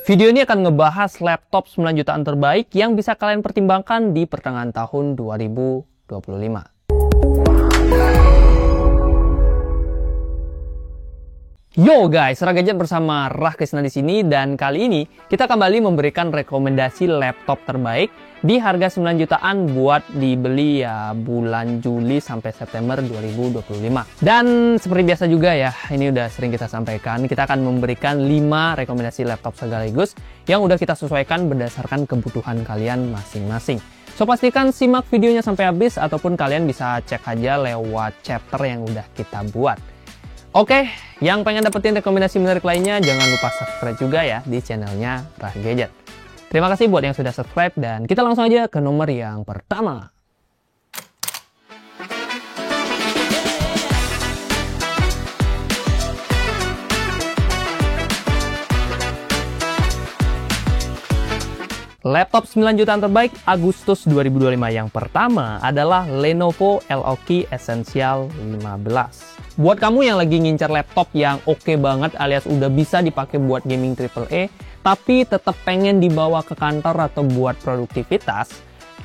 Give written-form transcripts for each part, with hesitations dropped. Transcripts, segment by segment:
Video ini akan ngebahas laptop 9 jutaan terbaik yang bisa kalian pertimbangkan di pertengahan tahun 2025. Yo guys, Ragadget bersama Rahkrisna di sini, dan kali ini kita kembali memberikan rekomendasi laptop terbaik di harga 9 jutaan buat dibeli ya bulan Juli sampai September 2025. Dan seperti biasa juga ya, ini udah sering kita sampaikan, kita akan memberikan 5 rekomendasi laptop sekaligus yang udah kita sesuaikan berdasarkan kebutuhan kalian masing-masing. So pastikan simak videonya sampai habis, ataupun kalian bisa cek aja lewat chapter yang udah kita buat. Oke, yang pengen dapetin rekomendasi menarik lainnya, jangan lupa subscribe juga ya di channelnya Rahgadget. Terima kasih buat yang sudah subscribe, dan kita langsung aja ke nomor yang pertama. Laptop 9 jutaan terbaik Agustus 2025 yang pertama adalah Lenovo Leok Essential 15. Buat kamu yang lagi ngincar laptop yang oke banget alias udah bisa dipakai buat gaming AAA, tapi tetap pengen dibawa ke kantor atau buat produktivitas,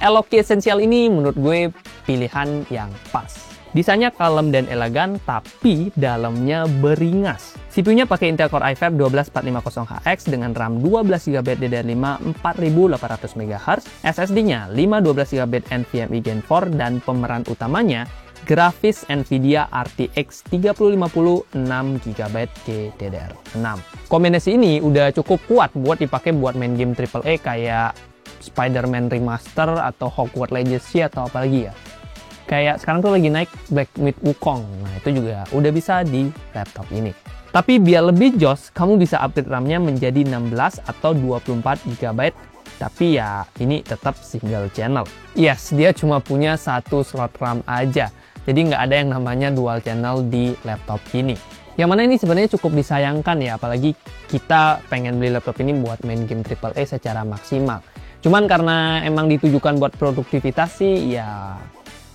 Leok Essential ini menurut gue pilihan yang pas. Desainnya kalem dan elegan, tapi dalamnya beringas. CPU-nya pakai Intel Core i5 12450HX dengan RAM 12GB DDR5 4800 MHz, SSD-nya 512GB NVMe Gen 4, dan pemeran utamanya grafis Nvidia RTX 3050 6GB GDDR6. Kombinasi ini udah cukup kuat buat dipakai buat main game AAA kayak Spider-Man Remaster atau Hogwarts Legacy atau apalagi ya. Kayak sekarang tuh lagi naik Black Myth Wukong. Nah, itu juga udah bisa di laptop ini. Tapi biar lebih jos, kamu bisa upgrade RAM-nya menjadi 16 atau 24GB. Tapi ya, ini tetap single channel. Yes, dia cuma punya satu slot RAM aja. Jadi nggak ada yang namanya dual channel di laptop ini. Yang mana ini sebenarnya cukup disayangkan ya, apalagi kita pengen beli laptop ini buat main game AAA secara maksimal. Cuman karena emang ditujukan buat produktivitas sih, ya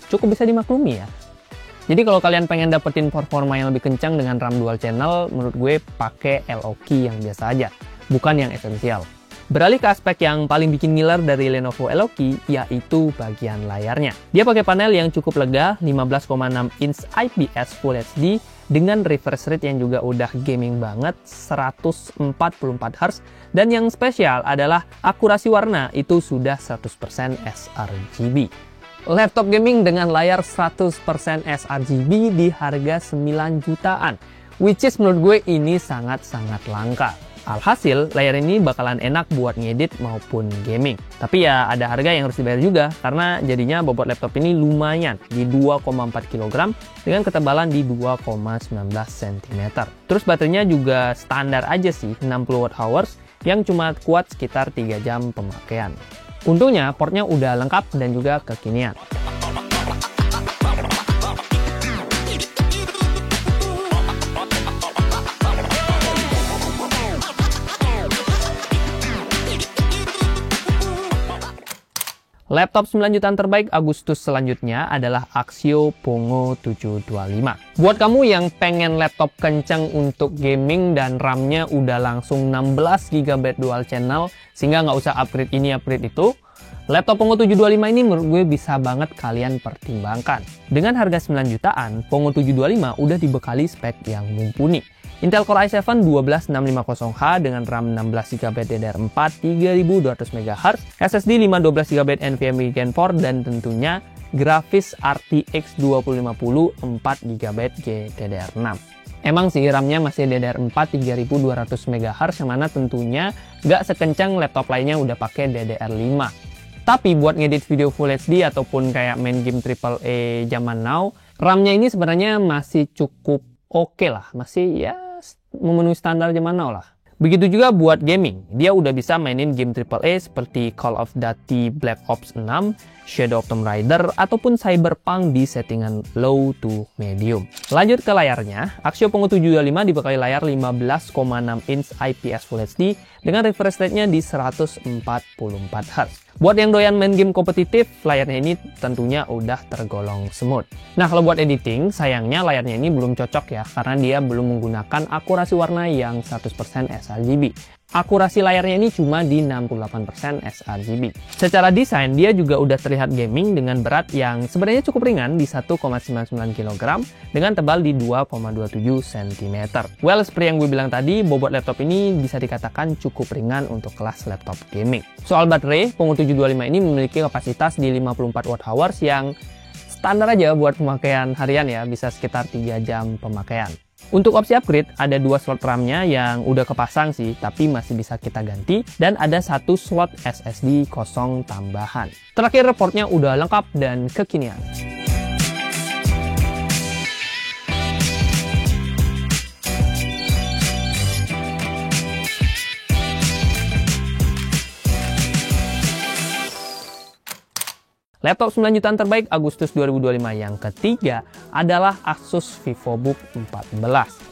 cukup bisa dimaklumi ya. Jadi kalau kalian pengen dapetin performa yang lebih kencang dengan RAM dual channel, menurut gue pakai Leok yang biasa aja, bukan yang esensial. Beralih ke aspek yang paling bikin ngiler dari Lenovo Leok, yaitu bagian layarnya. Dia pakai panel yang cukup lega, 15,6 inch IPS Full HD dengan refresh rate yang juga udah gaming banget, 144Hz, dan yang spesial adalah akurasi warna itu sudah 100% sRGB. Laptop gaming dengan layar 100% sRGB di harga 9 jutaan, which is menurut gue ini sangat-sangat langka. Alhasil, layar ini bakalan enak buat ngedit maupun gaming. Tapi ya ada harga yang harus dibayar juga, karena jadinya bobot laptop ini lumayan, di 2,4 kg dengan ketebalan di 2,19 cm. Terus baterainya juga standar aja sih, 60 Wh yang cuma kuat sekitar 3 jam pemakaian. Untungnya portnya udah lengkap dan juga kekinian. Laptop 9 jutaan terbaik Agustus selanjutnya adalah Axio Pongo 725. Buat kamu yang pengen laptop kenceng untuk gaming dan RAM-nya udah langsung 16GB dual channel sehingga nggak usah upgrade ini upgrade itu, laptop Pongo 725 ini menurut gue bisa banget kalian pertimbangkan. Dengan harga 9 jutaan, Pongo 725 udah dibekali spek yang mumpuni. Intel Core i7 12650H dengan RAM 16GB DDR4 3200 MHz, SSD 512GB NVMe Gen 4, dan tentunya grafis RTX 2050 4GB GDDR6. Emang sih RAM-nya masih DDR4 3200 MHz, yang mana tentunya nggak sekencang laptop lainnya udah pakai DDR5. Tapi buat ngedit video Full HD ataupun kayak main game AAA zaman now, RAM-nya ini sebenarnya masih cukup oke lah, masih ya memenuhi standar zaman now lah. Begitu juga buat gaming, dia udah bisa mainin game AAA seperti Call of Duty Black Ops 6, Shadow of Tomb Raider, ataupun Cyberpunk di settingan low to medium. Lanjut ke layarnya, Axio Pongo 725 dibekali layar 15,6 inch IPS Full HD dengan refresh rate-nya di 144Hz. Buat yang doyan main game kompetitif, layarnya ini tentunya udah tergolong smooth. Nah, kalau buat editing, sayangnya layarnya ini belum cocok ya, karena dia belum menggunakan akurasi warna yang 100% sRGB. akurasi layarnya ini cuma di 68% sRGB. Secara desain, dia juga udah terlihat gaming dengan berat yang sebenarnya cukup ringan di 1,99 kg dengan tebal di 2,27 cm. Well, seperti yang gue bilang tadi, bobot laptop ini bisa dikatakan cukup ringan untuk kelas laptop gaming. Soal baterai, Pongo 725 ini memiliki kapasitas di 54 Wh yang standar aja buat pemakaian harian ya, bisa sekitar 3 jam pemakaian. Untuk opsi upgrade, ada 2 slot RAM-nya yang udah kepasang sih, tapi masih bisa kita ganti, dan ada 1 slot SSD kosong tambahan. Terakhir, portnya udah lengkap dan kekinian. Laptop 9 jutaan terbaik Agustus 2025 yang ketiga adalah Asus VivoBook 14.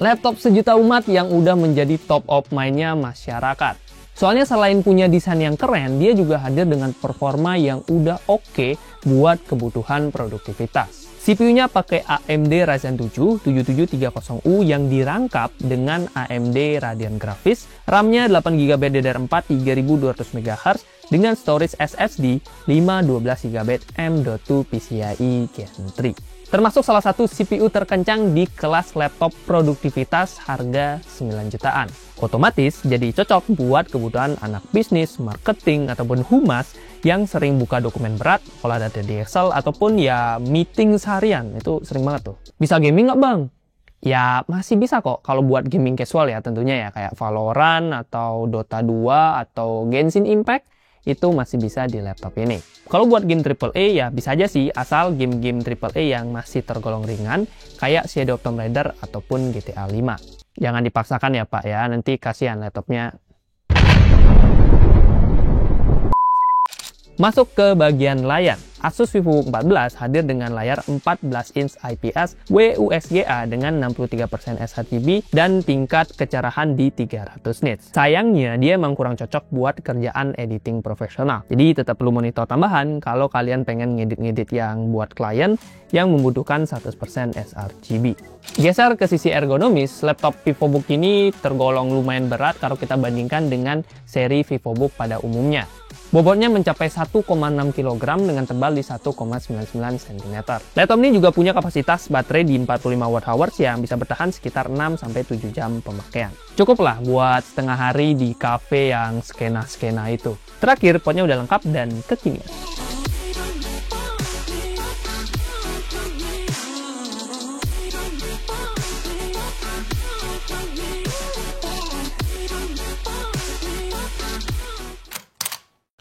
Laptop sejuta umat yang udah menjadi top of mind-nya masyarakat. Soalnya selain punya desain yang keren, dia juga hadir dengan performa yang udah oke buat kebutuhan produktivitas. CPU-nya pakai AMD Ryzen 7 7730U yang dirangkap dengan AMD Radeon Graphics, RAM-nya 8GB DDR4 3200 MHz dengan storage SSD 512GB M.2 PCIe Gen 3. Termasuk salah satu CPU terkencang di kelas laptop produktivitas harga 9 jutaan. Otomatis jadi cocok buat kebutuhan anak bisnis, marketing, ataupun humas yang sering buka dokumen berat, olah data di Excel, ataupun ya meeting seharian. Itu sering banget tuh. Bisa gaming nggak bang? Ya masih bisa kok kalau buat gaming casual ya tentunya ya. Kayak Valorant, atau Dota 2, atau Genshin Impact. Itu masih bisa di laptop ini. Kalau buat game AAA ya bisa aja sih, asal game-game AAA yang masih tergolong ringan, kayak Shadow of Tomb Raider ataupun GTA 5. Jangan dipaksakan ya Pak ya, nanti kasihan laptopnya. Masuk ke bagian layar. Asus VivoBook 14 hadir dengan layar 14 inch IPS WUSGA dengan 63% sRGB dan tingkat kecerahan di 300 nits. Sayangnya dia emang kurang cocok buat kerjaan editing profesional. Jadi tetap perlu monitor tambahan kalau kalian pengen ngedit-ngedit yang buat klien yang membutuhkan 100% sRGB. Geser ke sisi ergonomis, laptop VivoBook ini tergolong lumayan berat kalau kita bandingkan dengan seri VivoBook pada umumnya. Bobotnya mencapai 1,6 kg dengan tebal di 1,99 cm. Laptop ini juga punya kapasitas baterai di 45 Wh yang bisa bertahan sekitar 6-7 jam pemakaian. Cukuplah buat setengah hari di cafe yang skena-skena itu. Terakhir, portnya udah lengkap dan kekinian.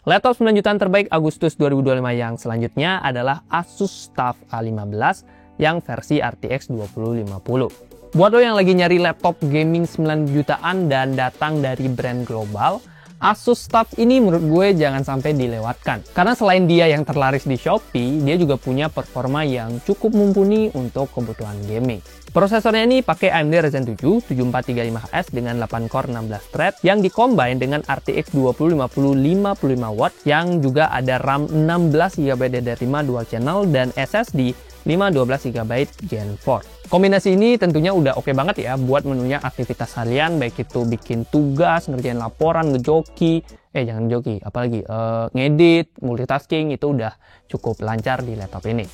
Laptop 9 jutaan terbaik Agustus 2025 yang selanjutnya adalah Asus TUF A15 yang versi RTX 2050. Buat lo yang lagi nyari laptop gaming 9 jutaan dan datang dari brand global, Asus TUF ini menurut gue jangan sampai dilewatkan. Karena selain dia yang terlaris di Shopee, dia juga punya performa yang cukup mumpuni untuk kebutuhan gaming. Prosesornya ini pakai AMD Ryzen 7 7435X dengan 8 core 16 thread yang dikombin dengan RTX 2050 55W yang juga ada RAM 16GB DDR5 dual channel dan SSD 512GB Gen 4. Kombinasi ini tentunya udah oke banget ya buat menunjang aktivitas harian, baik itu bikin tugas, ngerjain laporan, ngejoki, jangan joki, apalagi ngedit, multitasking, itu udah cukup lancar di laptop ini.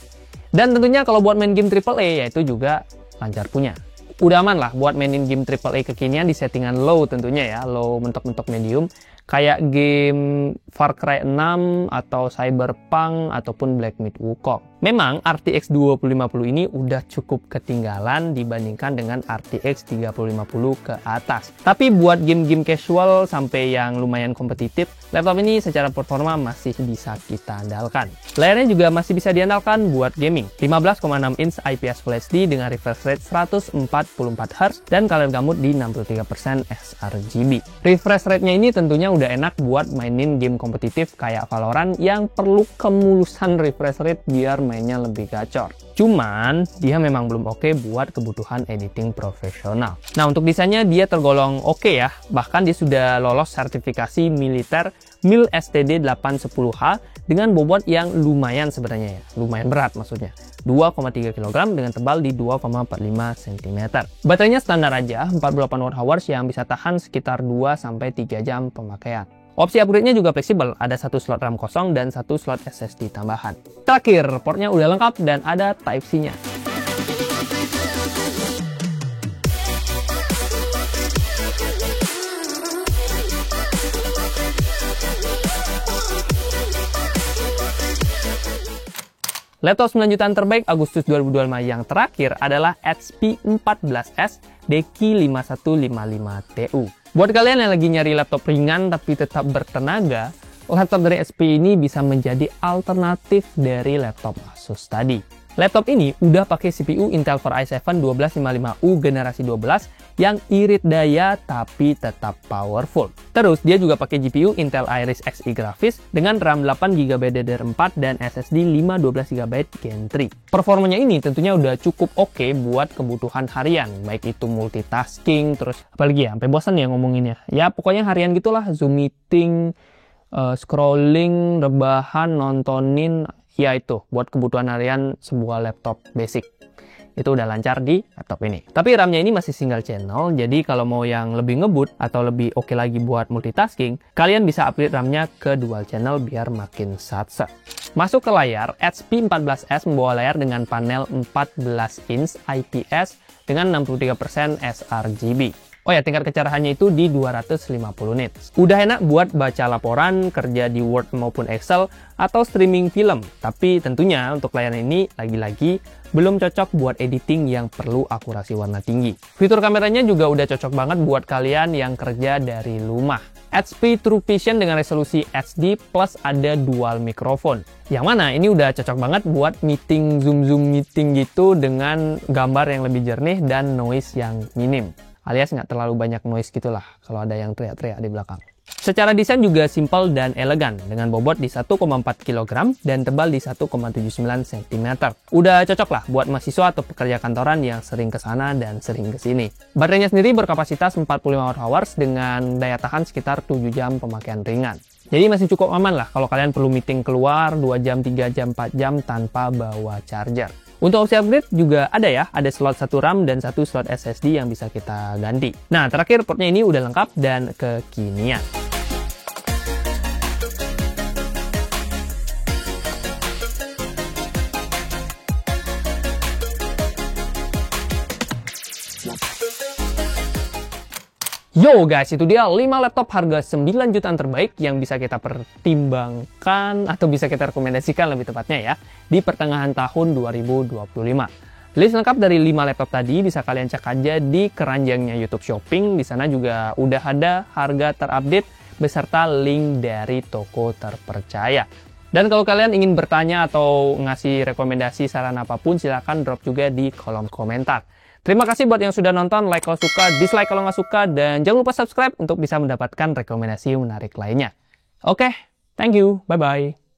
Dan tentunya kalau buat main game AAA yaitu juga lancar punya. Udah aman lah buat mainin game AAA kekinian di settingan low tentunya ya, low mentok-mentok medium. Kayak game Far Cry 6 atau Cyberpunk ataupun Black Myth Wukong. Memang RTX 2050 ini udah cukup ketinggalan dibandingkan dengan RTX 3050 ke atas. Tapi buat game-game casual sampai yang lumayan kompetitif, laptop ini secara performa masih bisa kita andalkan. Layarnya juga masih bisa diandalkan buat gaming. 15,6 inch IPS Full HD dengan refresh rate 144Hz dan color gamut di 63% sRGB. Refresh rate-nya ini tentunya udah enak buat mainin game game kompetitif kayak Valorant yang perlu kemulusan refresh rate biar mainnya lebih gacor. Cuman, dia memang belum oke buat kebutuhan editing profesional. Nah, untuk desainnya dia tergolong oke ya. Bahkan dia sudah lolos sertifikasi militer MIL STD 810H dengan bobot yang lumayan sebenarnya ya. Lumayan berat maksudnya. 2,3 kg dengan tebal di 2,45 cm. Baterainya standar aja, 48 Wh yang bisa tahan sekitar 2-3 jam pemakaian. Opsi upgrade-nya juga fleksibel, ada satu slot RAM kosong dan satu slot SSD tambahan. Terakhir, portnya udah lengkap dan ada Type-C-nya. Laptop 9 jutaan terbaik Agustus 2025 yang terakhir adalah HP 14S Deki 5155TU. Buat kalian yang lagi nyari laptop ringan tapi tetap bertenaga, laptop dari HP ini bisa menjadi alternatif dari laptop Asus tadi. Laptop ini udah pakai CPU Intel Core i7 1255U generasi 12 yang irit daya tapi tetap powerful. Terus dia juga pakai GPU Intel Iris Xe Graphics dengan RAM 8GB DDR4 dan SSD 512GB Gen 3. Performanya ini tentunya udah cukup oke buat kebutuhan harian, baik itu multitasking, terus apalagi ya, sampai bosan ya ngomonginnya. Ya pokoknya harian gitulah, Zoom meeting, scrolling, rebahan, nontonin, ya itu buat kebutuhan harian sebuah laptop basic. Itu udah lancar di laptop ini. Tapi RAM-nya ini masih single channel, jadi kalau mau yang lebih ngebut atau lebih oke lagi buat multitasking, kalian bisa upgrade RAM-nya ke dual channel biar makin satset. Masuk ke layar, HP 14S membawa layar dengan panel 14 inch IPS dengan 63% sRGB. Oh ya, tingkat kecerahannya itu di 250 nits. Udah enak buat baca laporan, kerja di Word maupun Excel, atau streaming film. Tapi tentunya untuk layanan ini lagi-lagi belum cocok buat editing yang perlu akurasi warna tinggi. Fitur kameranya juga udah cocok banget buat kalian yang kerja dari rumah. HP True Vision dengan resolusi HD plus ada dual mikrofon. Yang mana ini udah cocok banget buat meeting, zoom meeting gitu dengan gambar yang lebih jernih dan noise yang minim. Alias nggak terlalu banyak noise gitulah kalau ada yang teriak-teriak di belakang. Secara desain juga simpel dan elegan dengan bobot di 1,4 kg dan tebal di 1,79 cm. Udah cocok lah buat mahasiswa atau pekerja kantoran yang sering kesana dan sering kesini. Baterainya sendiri berkapasitas 45 Wh dengan daya tahan sekitar 7 jam pemakaian ringan. Jadi masih cukup aman lah kalau kalian perlu meeting keluar 2 jam, 3 jam, 4 jam tanpa bawa charger. Untuk opsi upgrade juga ada ya, ada slot 1 RAM dan 1 slot SSD yang bisa kita ganti. Nah, terakhir portnya ini udah lengkap dan kekinian. Yo guys, itu dia 5 laptop harga 9 jutaan terbaik yang bisa kita pertimbangkan atau bisa kita rekomendasikan lebih tepatnya ya di pertengahan tahun 2025. List lengkap dari 5 laptop tadi bisa kalian cek aja di keranjangnya YouTube Shopping. Di sana juga udah ada harga terupdate beserta link dari toko terpercaya. Dan kalau kalian ingin bertanya atau ngasih rekomendasi saran apapun, silahkan drop juga di kolom komentar. Terima kasih buat yang sudah nonton, like kalau suka, dislike kalau nggak suka, dan jangan lupa subscribe untuk bisa mendapatkan rekomendasi menarik lainnya. Oke, thank you, bye-bye.